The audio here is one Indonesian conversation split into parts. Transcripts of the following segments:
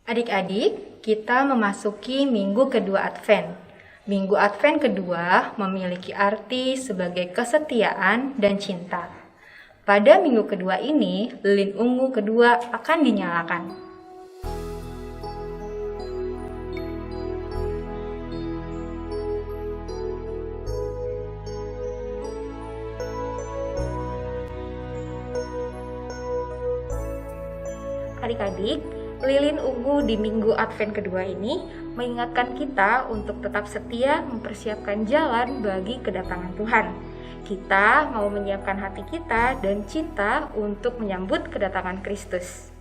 Adik-adik, kita memasuki minggu kedua Advent. Minggu Advent kedua memiliki arti sebagai kesetiaan dan cinta. Pada minggu kedua ini, lilin ungu kedua akan dinyalakan. Adik-adik, lilin ungu di minggu Advent kedua ini mengingatkan kita untuk tetap setia mempersiapkan jalan bagi kedatangan Tuhan. Kita mau menyiapkan hati kita dan cinta untuk menyambut kedatangan Kristus.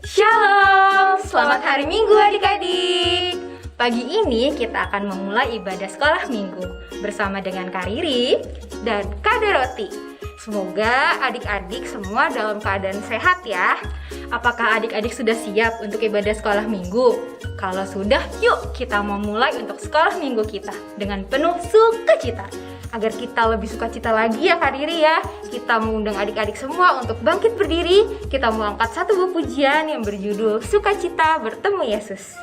Shalom, selamat hari Minggu adik-adik. Pagi ini kita akan memulai ibadah sekolah minggu bersama dengan Kak Riri dan Kak Doroti. Semoga adik-adik semua dalam keadaan sehat ya. Apakah adik-adik sudah siap untuk ibadah sekolah minggu? Kalau sudah, yuk kita memulai untuk sekolah minggu kita dengan penuh sukacita. Agar kita lebih sukacita lagi ya Kak Riri ya. Kita mengundang adik-adik semua untuk bangkit berdiri. Kita mau angkat satu buku pujian yang berjudul Sukacita Bertemu Yesus.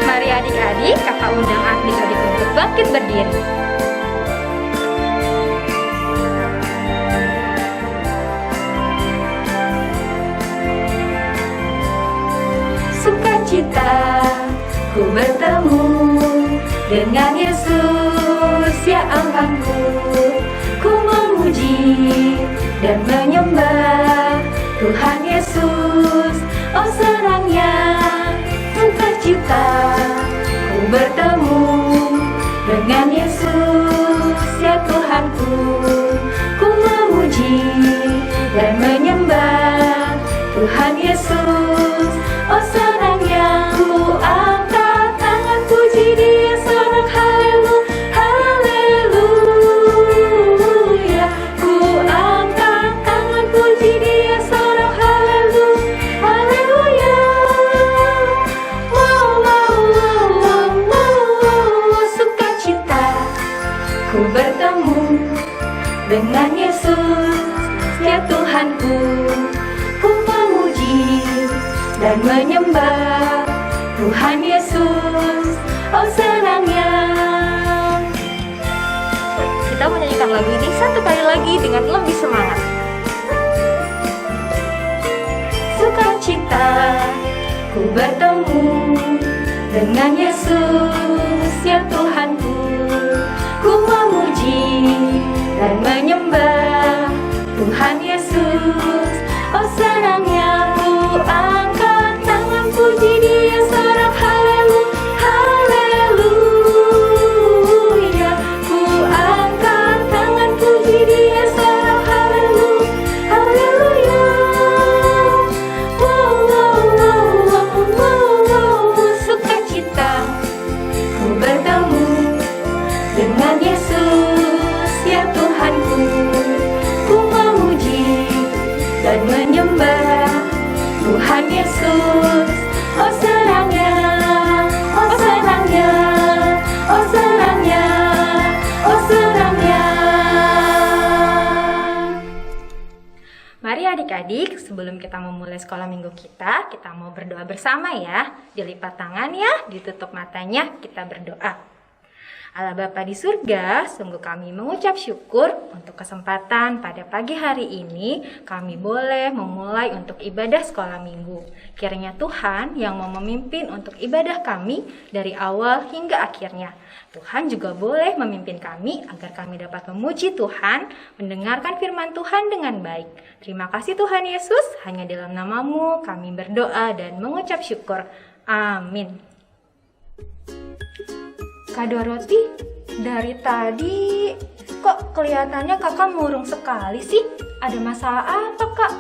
Mari adik-adik, kakak undang adik-adik untuk bangkit berdiri. Sukacita, ku bertemu dengan Yesus ya Allahku. Ku memuji dan menyembah Tuhan Yesus. Oh senangnya sukacita, ku bertemu dengan Yesus ya Tuhanku. Ku memuji dan menyembah Tuhan Yesus. Oh senangnya ku angkat tangan puji Dia sorak haleluya. Ku angkat tangan puji Dia sorak haleluya. Wow, sukacita, ku bertemu dengan Yesus ya Tuhanku. Ku memuji dan menyembah Tuhan Yesus. Oh senangnya. Kita menyanyikan lagu ini satu kali lagi dengan lebih semangat. Sukacita, ku bertemu dengan Yesus ya Tuhanku. Ku memuji dan menyembah Tuhan Yesus. Oh senangnya ku angkat tangan puji Dia sorak haleluya. Ku angkat tangan puji Dia sorak haleluya. Wow, sukacita, ku bertemu dengan Yesus ya Tuhanku. Ku memuji dan menyembah Tuhan Yesus. Oh senangnya, oh senangnya, oh senangnya, oh senangnya. Mari adik-adik, sebelum kita memulai sekolah minggu kita mau berdoa bersama ya. Dilipat tangan ya, ditutup matanya, kita berdoa. Allah Bapa di surga, sungguh kami mengucap syukur untuk kesempatan pada pagi hari ini kami boleh memulai untuk ibadah sekolah minggu. Kiranya Tuhan yang mau memimpin untuk ibadah kami dari awal hingga akhirnya. Tuhan juga boleh memimpin kami agar kami dapat memuji Tuhan, mendengarkan firman Tuhan dengan baik. Terima kasih Tuhan Yesus, hanya dalam nama-Mu kami berdoa dan mengucap syukur. Amin. Kak Doroti, dari tadi kok kelihatannya kakak murung sekali sih? Ada masalah apa kak?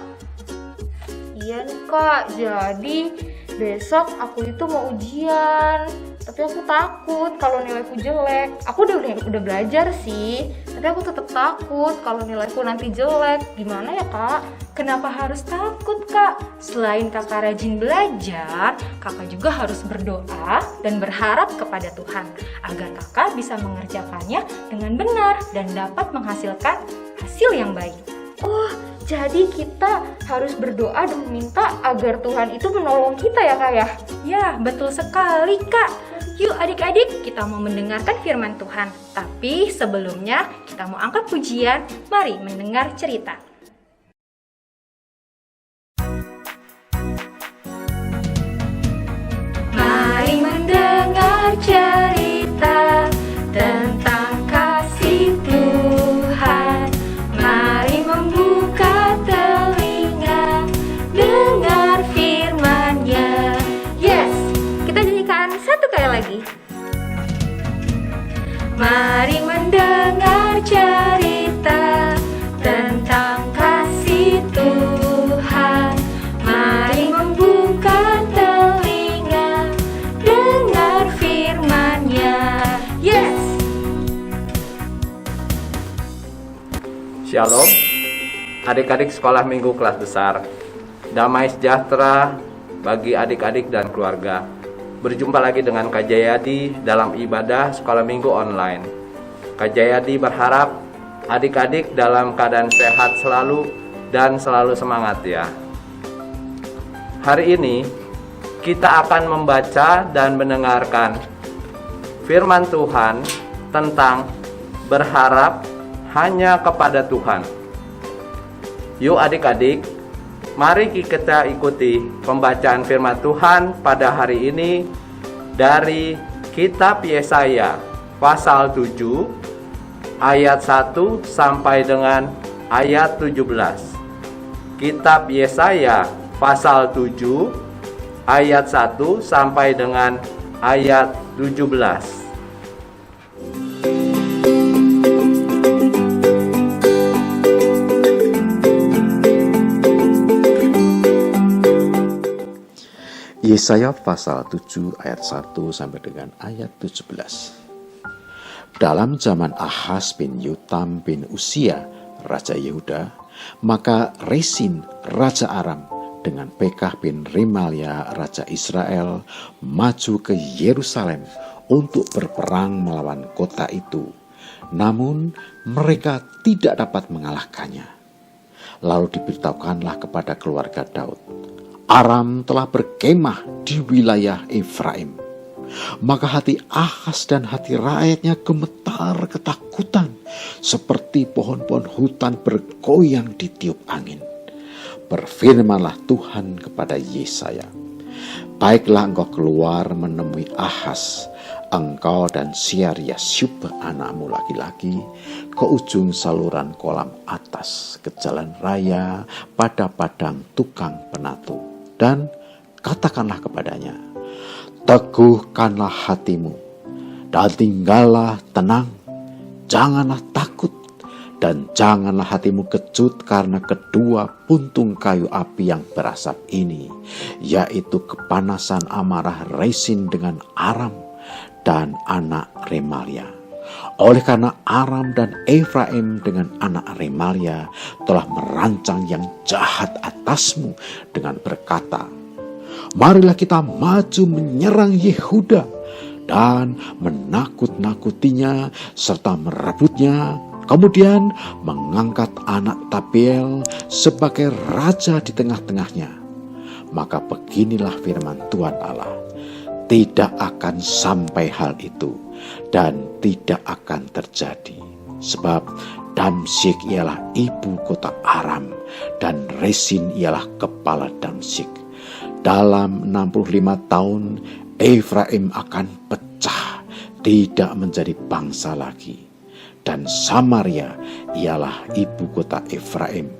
Iya nih kak, jadi besok aku itu mau ujian. Tapi aku takut kalau nilaiku jelek. Aku udah belajar sih, tapi aku tetap takut kalau nilaiku nanti jelek. Gimana ya kak? Kenapa harus takut kak? Selain kakak rajin belajar, kakak juga harus berdoa dan berharap kepada Tuhan agar kakak bisa mengerjakannya dengan benar dan dapat menghasilkan hasil yang baik. Oh, jadi kita harus berdoa dan meminta agar Tuhan itu menolong kita ya kak ya? Ya, betul sekali kak. Yuk adik-adik, kita mau mendengarkan firman Tuhan. Tapi sebelumnya kita mau angkat pujian, mari mendengar cerita. Mari mendengar cerita tentang kasih Tuhan. Mari membuka telinga, dengar firman-Nya. Yes, kita nyanyikan satu kali lagi. Mari mendengar cerita tentang kasih Tuhan. Mari membuka telinga, dengar firman-Nya. Yes. Shalom, adik-adik sekolah minggu kelas besar. Damai sejahtera bagi adik-adik dan keluarga. Berjumpa lagi dengan Kak Jayadi dalam ibadah sekolah minggu online. Kak Jayadi berharap adik-adik dalam keadaan sehat selalu dan selalu semangat ya. Hari ini kita akan membaca dan mendengarkan firman Tuhan tentang berharap hanya kepada Tuhan. Yuk adik-adik, mari kita ikuti pembacaan firman Tuhan pada hari ini dari kitab Yesaya pasal 7 ayat 1 sampai dengan ayat 17. Kitab Yesaya pasal 7 ayat 1 sampai dengan ayat 17. Yesaya pasal 7 ayat 1 sampai dengan ayat 17. Dalam zaman Ahaz bin Yotam bin Usia, Raja Yehuda, maka Resin, Raja Aram, dengan Pekah bin Remalia, Raja Israel, maju ke Yerusalem untuk berperang melawan kota itu. Namun mereka tidak dapat mengalahkannya. Lalu diberitahukanlah kepada keluarga Daud, Aram telah berkemah di wilayah Efraim. Maka hati Ahaz dan hati rakyatnya gemetar ketakutan, seperti pohon-pohon hutan bergoyang ditiup angin. Berfirmanlah Tuhan kepada Yesaya, baiklah engkau keluar menemui Ahaz, engkau dan Syar-Yashub anakmu laki-laki, ke ujung saluran kolam atas, ke jalan raya pada padang tukang penatu. Dan katakanlah kepadanya, teguhkanlah hatimu, dan tinggallah tenang, janganlah takut, dan janganlah hatimu kecut karena kedua puntung kayu api yang berasap ini, yaitu kepanasan amarah Resin dengan Aram dan anak Remalia. Oleh karena Aram dan Efraim dengan anak Remalia telah merancang yang jahat atasmu dengan berkata, marilah kita maju menyerang Yehuda dan menakut-nakutinya serta merebutnya, kemudian mengangkat anak Tabiel sebagai raja di tengah-tengahnya. Maka beginilah firman Tuhan Allah, tidak akan sampai hal itu dan tidak akan terjadi. Sebab Damsyik ialah ibu kota Aram dan Resin ialah kepala Damsyik. Dalam 65 tahun Efraim akan pecah, tidak menjadi bangsa lagi. Dan Samaria ialah ibu kota Efraim,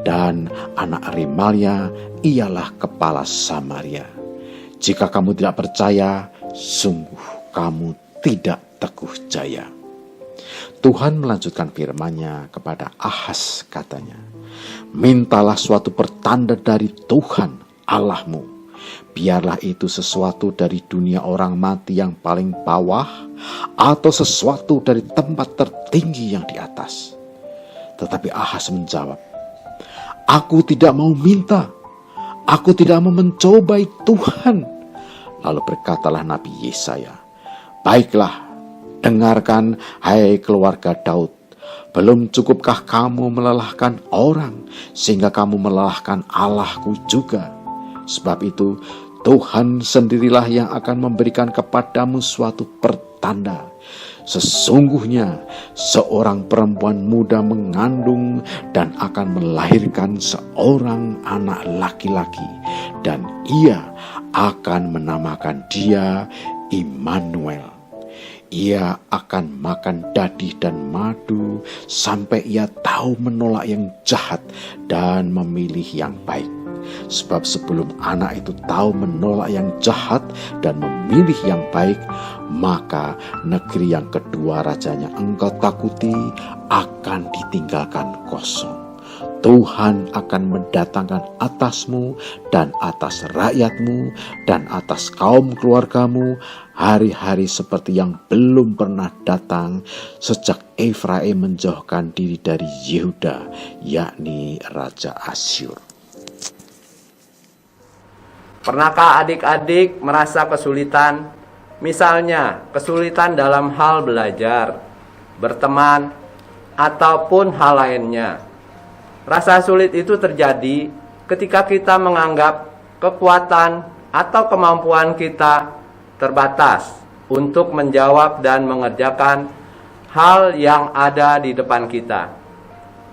dan anak Remalia ialah kepala Samaria. Jika kamu tidak percaya, sungguh kamu tidak teguh jaya. Tuhan melanjutkan firman-Nya kepada Ahaz, katanya, mintalah suatu pertanda dari Tuhan Allahmu, Biarlah itu sesuatu dari dunia orang mati yang paling bawah, atau sesuatu dari tempat tertinggi yang di atas. Tetapi Ahaz menjawab, "Aku tidak mau minta, aku tidak mau mencobai Tuhan." Lalu berkatalah Nabi Yesaya, "Baiklah, dengarkan hai keluarga Daud. Belum cukupkah kamu melelahkan orang, sehingga kamu melelahkan Allahku juga? Sebab itu Tuhan sendirilah yang akan memberikan kepadamu suatu pertanda. Sesungguhnya seorang perempuan muda mengandung dan akan melahirkan seorang anak laki-laki, dan ia akan menamakan dia Immanuel. Ia akan makan dadi dan madu sampai ia tahu menolak yang jahat dan memilih yang baik. Sebab sebelum anak itu tahu menolak yang jahat dan memilih yang baik, maka negeri yang kedua rajanya engkau takuti akan ditinggalkan kosong. Tuhan akan mendatangkan atasmu dan atas rakyatmu dan atas kaum keluargamu hari-hari seperti yang belum pernah datang sejak Efraim menjauhkan diri dari Yehuda, yakni Raja Asyur." Pernahkah adik-adik merasa kesulitan? Misalnya, kesulitan dalam hal belajar, berteman, ataupun hal lainnya. Rasa sulit itu terjadi ketika kita menganggap kekuatan atau kemampuan kita terbatas untuk menjawab dan mengerjakan hal yang ada di depan kita.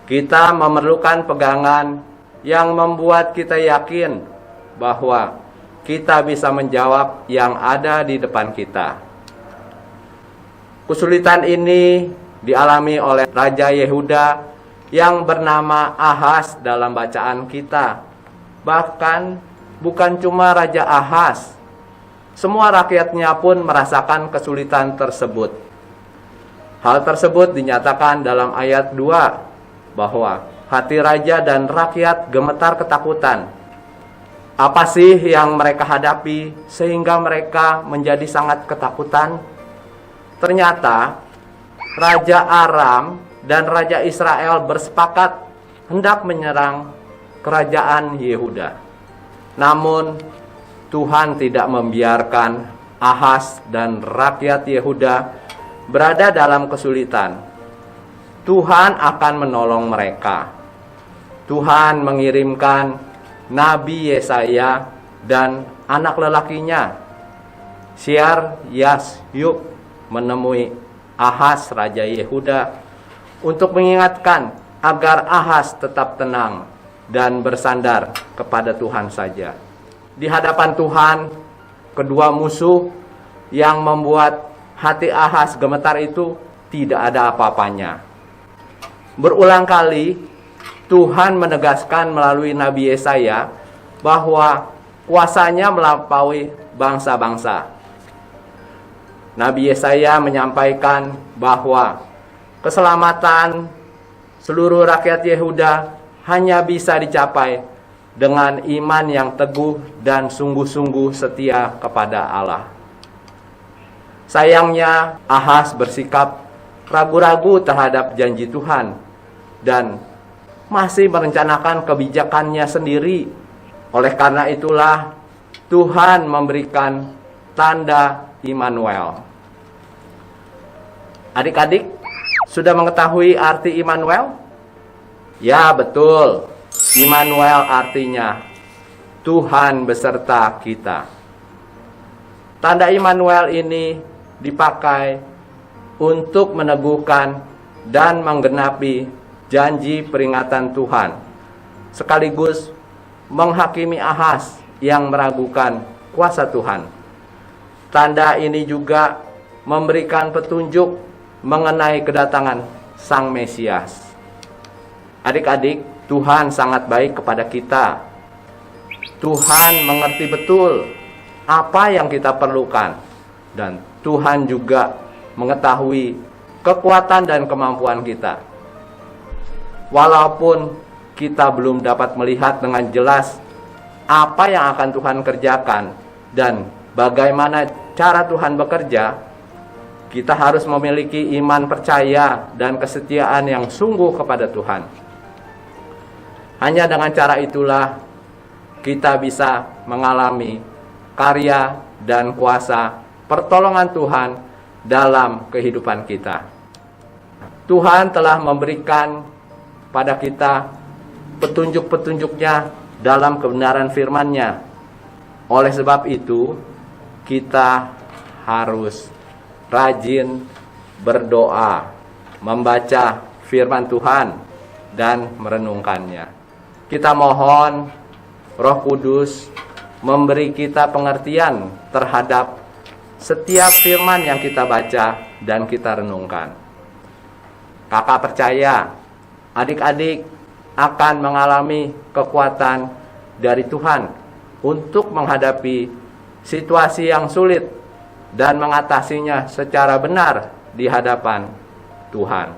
Kita memerlukan pegangan yang membuat kita yakin bahwa kita bisa menjawab yang ada di depan kita. Kesulitan ini dialami oleh Raja Yehuda yang bernama Ahaz dalam bacaan kita. Bahkan bukan cuma Raja Ahaz, semua rakyatnya pun merasakan kesulitan tersebut. Hal tersebut dinyatakan dalam ayat 2, bahwa hati raja dan rakyat gemetar ketakutan. Apa sih yang mereka hadapi sehingga mereka menjadi sangat ketakutan? Ternyata Raja Aram dan Raja Israel bersepakat hendak menyerang kerajaan Yehuda. Namun Tuhan tidak membiarkan Ahaz dan rakyat Yehuda berada dalam kesulitan. Tuhan akan menolong mereka. Tuhan mengirimkan Nabi Yesaya dan anak lelakinya, Syar-Yasyub, menemui Ahaz Raja Yehuda untuk mengingatkan agar Ahaz tetap tenang dan bersandar kepada Tuhan saja. Di hadapan Tuhan, kedua musuh yang membuat hati Ahaz gemetar itu tidak ada apa-apanya. Berulang kali Tuhan menegaskan melalui Nabi Yesaya bahwa kuasanya melampaui bangsa-bangsa. Nabi Yesaya menyampaikan bahwa keselamatan seluruh rakyat Yehuda hanya bisa dicapai dengan iman yang teguh dan sungguh-sungguh setia kepada Allah. Sayangnya Ahaz bersikap ragu-ragu terhadap janji Tuhan dan masih merencanakan kebijakannya sendiri. Oleh karena itulah Tuhan memberikan tanda Immanuel. Adik-adik sudah mengetahui arti Immanuel? Ya, betul. Immanuel artinya Tuhan beserta kita. Tanda Immanuel ini dipakai untuk meneguhkan dan menggenapi janji peringatan Tuhan, sekaligus menghakimi Ahaz yang meragukan kuasa Tuhan. Tanda ini juga memberikan petunjuk mengenai kedatangan Sang Mesias. Adik-adik, Tuhan sangat baik kepada kita. Tuhan mengerti betul apa yang kita perlukan, dan Tuhan juga mengetahui kekuatan dan kemampuan kita. Walaupun kita belum dapat melihat dengan jelas apa yang akan Tuhan kerjakan dan bagaimana cara Tuhan bekerja, kita harus memiliki iman percaya dan kesetiaan yang sungguh kepada Tuhan. Hanya dengan cara itulah kita bisa mengalami karya dan kuasa pertolongan Tuhan dalam kehidupan kita. Tuhan telah memberikan pada kita petunjuk-petunjuknya dalam kebenaran firman-Nya. Oleh sebab itu, kita harus rajin berdoa, membaca firman Tuhan, dan merenungkannya. Kita mohon Roh Kudus memberi kita pengertian terhadap setiap firman yang kita baca dan kita renungkan. Kakak percaya, adik-adik akan mengalami kekuatan dari Tuhan untuk menghadapi situasi yang sulit dan mengatasinya secara benar di hadapan Tuhan.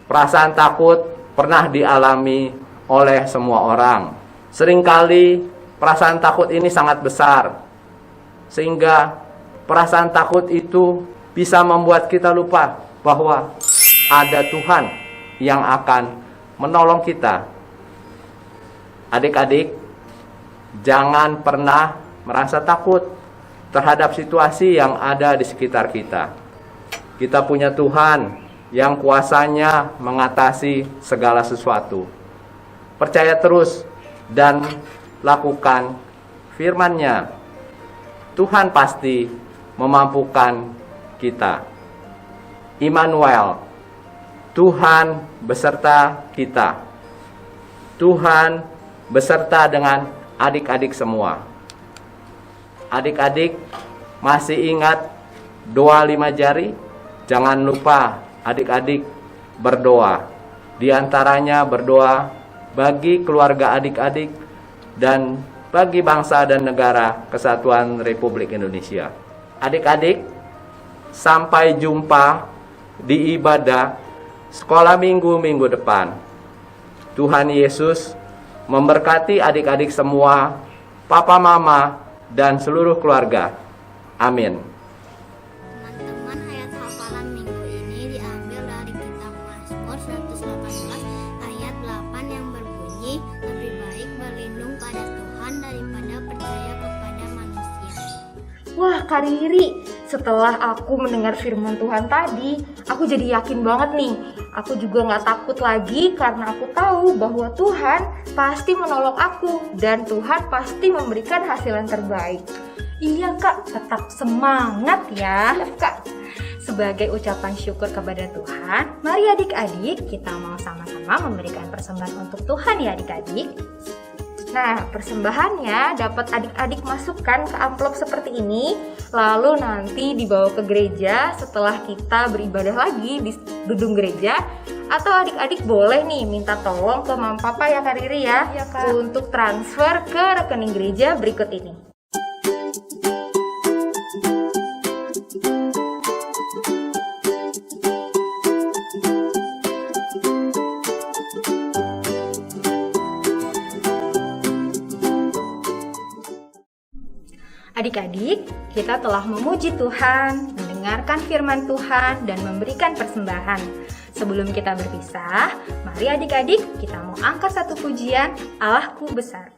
Perasaan takut pernah dialami oleh semua orang. Seringkali perasaan takut ini sangat besar, sehingga perasaan takut itu bisa membuat kita lupa bahwa ada Tuhan yang akan menolong kita. Adik-adik, jangan pernah merasa takut terhadap situasi yang ada di sekitar kita. Kita punya Tuhan yang kuasanya mengatasi segala sesuatu. Percaya terus dan lakukan firman-Nya. Tuhan pasti memampukan kita. Immanuel, Tuhan beserta kita. Tuhan beserta dengan adik-adik semua. Adik-adik masih ingat doa 5 jari? Jangan lupa adik-adik berdoa. Di antaranya berdoa bagi keluarga adik-adik dan bagi bangsa dan negara Kesatuan Republik Indonesia. Adik-adik, sampai jumpa di ibadah sekolah minggu depan. Tuhan Yesus memberkati adik-adik semua, papa mama, dan seluruh keluarga. Amin. Teman-teman, ayat hafalan minggu ini diambil dari kitab Mazmur 118 ayat 8 yang berbunyi, lebih baik berlindung pada Tuhan daripada percaya kepada manusia. Wah, Kak Riri, setelah aku mendengar firman Tuhan tadi, aku jadi yakin banget nih. Aku juga gak takut lagi karena aku tahu bahwa Tuhan pasti menolong aku dan Tuhan pasti memberikan hasil yang terbaik. Iya Kak, tetap semangat ya Kak. Sebagai ucapan syukur kepada Tuhan, mari adik-adik kita mau sama-sama memberikan persembahan untuk Tuhan ya adik-adik. Nah, persembahannya dapat adik-adik masukkan ke amplop seperti ini, lalu nanti dibawa ke gereja setelah kita beribadah lagi di gedung gereja, atau adik-adik boleh nih minta tolong ke Mama Papa ya Kak Riri ya, untuk transfer ke rekening gereja berikut ini. Adik-adik, kita telah memuji Tuhan, mendengarkan firman Tuhan, dan memberikan persembahan. Sebelum kita berpisah, mari adik-adik kita mau angkat satu pujian, Allahku besar.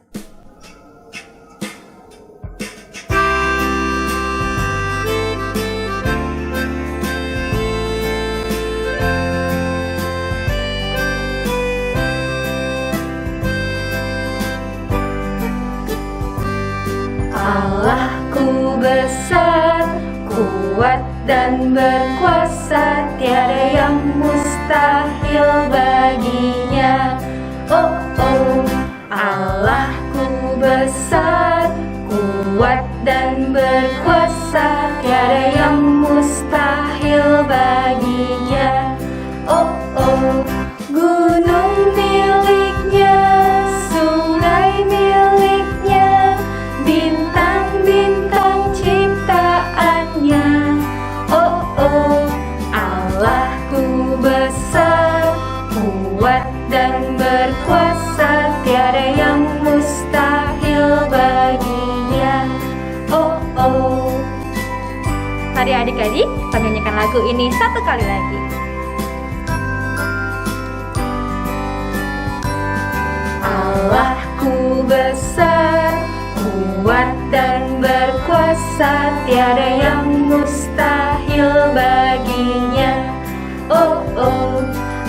Allahku besar, kuat dan berkuasa, tiada yang mustahil baginya. Oh oh, Allahku besar, kuat dan berkuasa, tiada yang mustahil baginya. Oh oh, gunung miliknya, sungai miliknya, bintang-bintang ciptaannya. Oh oh, Allahku besar, kuat dan berkuasa, tiada yang mustahil ya adik-adik? Kami nyanyikan lagu ini satu kali lagi. Allahku besar, kuat dan berkuasa, tiada yang mustahil baginya. Oh oh,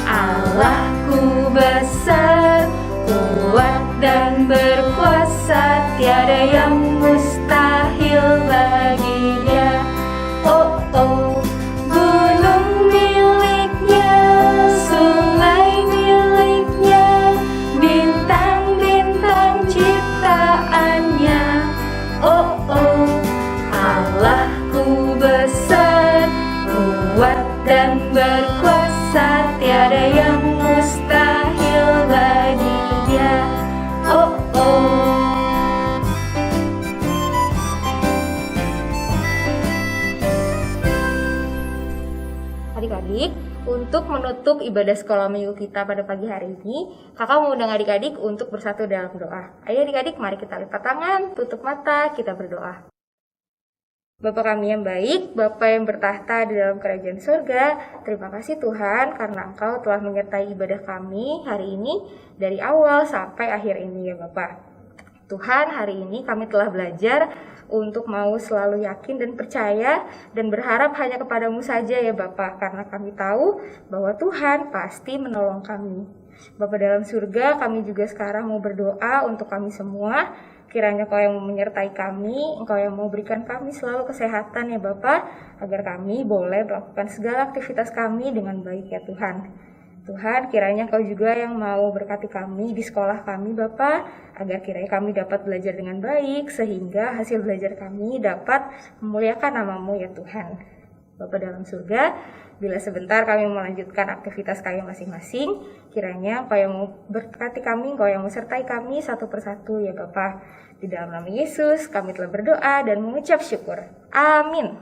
Allahku besar, kuat dan berkuasa, tiada yang mustahil baginya. Oh oh, gunung miliknya, sungai miliknya, bintang-bintang ciptaannya. Oh oh, Allahku besar, kuat dan berkuasa, tiada yang mustahil baginya. Oh oh. Adik-adik, untuk menutup ibadah sekolah minggu kita pada pagi hari ini, kakak mau undang adik-adik untuk bersatu dalam doa. Ayo adik-adik, mari kita lipat tangan, tutup mata, kita berdoa. Bapa kami yang baik, Bapa yang bertahta di dalam kerajaan surga, terima kasih Tuhan karena Engkau telah menyertai ibadah kami hari ini dari awal sampai akhir ini ya Bapa. Tuhan, hari ini kami telah belajar untuk mau selalu yakin dan percaya dan berharap hanya kepadamu saja ya Bapa, karena kami tahu bahwa Tuhan pasti menolong kami. Bapa dalam surga, kami juga sekarang mau berdoa untuk kami semua. Kiranya Kau yang menyertai kami, Engkau yang mau berikan kami selalu kesehatan ya Bapa, agar kami boleh melakukan segala aktivitas kami dengan baik ya Tuhan. Tuhan, kiranya Kau juga yang mau berkati kami di sekolah kami Bapa, agar kiranya kami dapat belajar dengan baik, sehingga hasil belajar kami dapat memuliakan nama-Mu ya Tuhan. Bapa dalam surga, bila sebentar kami melanjutkan aktivitas kami masing-masing, kiranya Kau yang mau berkati kami, Kau yang mau sertai kami satu persatu ya Bapa. Di dalam nama Yesus kami telah berdoa dan mengucap syukur. Amin.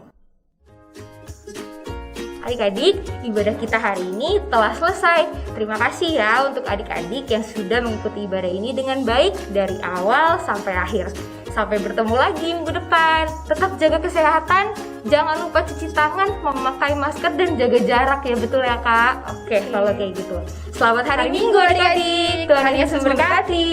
Adik-adik, ibadah kita hari ini telah selesai. Terima kasih ya untuk adik-adik yang sudah mengikuti ibadah ini dengan baik dari awal sampai akhir. Sampai bertemu lagi minggu depan. Tetap jaga kesehatan, jangan lupa cuci tangan, memakai masker dan jaga jarak ya, betul ya Kak? Oke, kalau kayak gitu. Selamat hari Minggu adik-adik. Tuhan Yesus memberkati.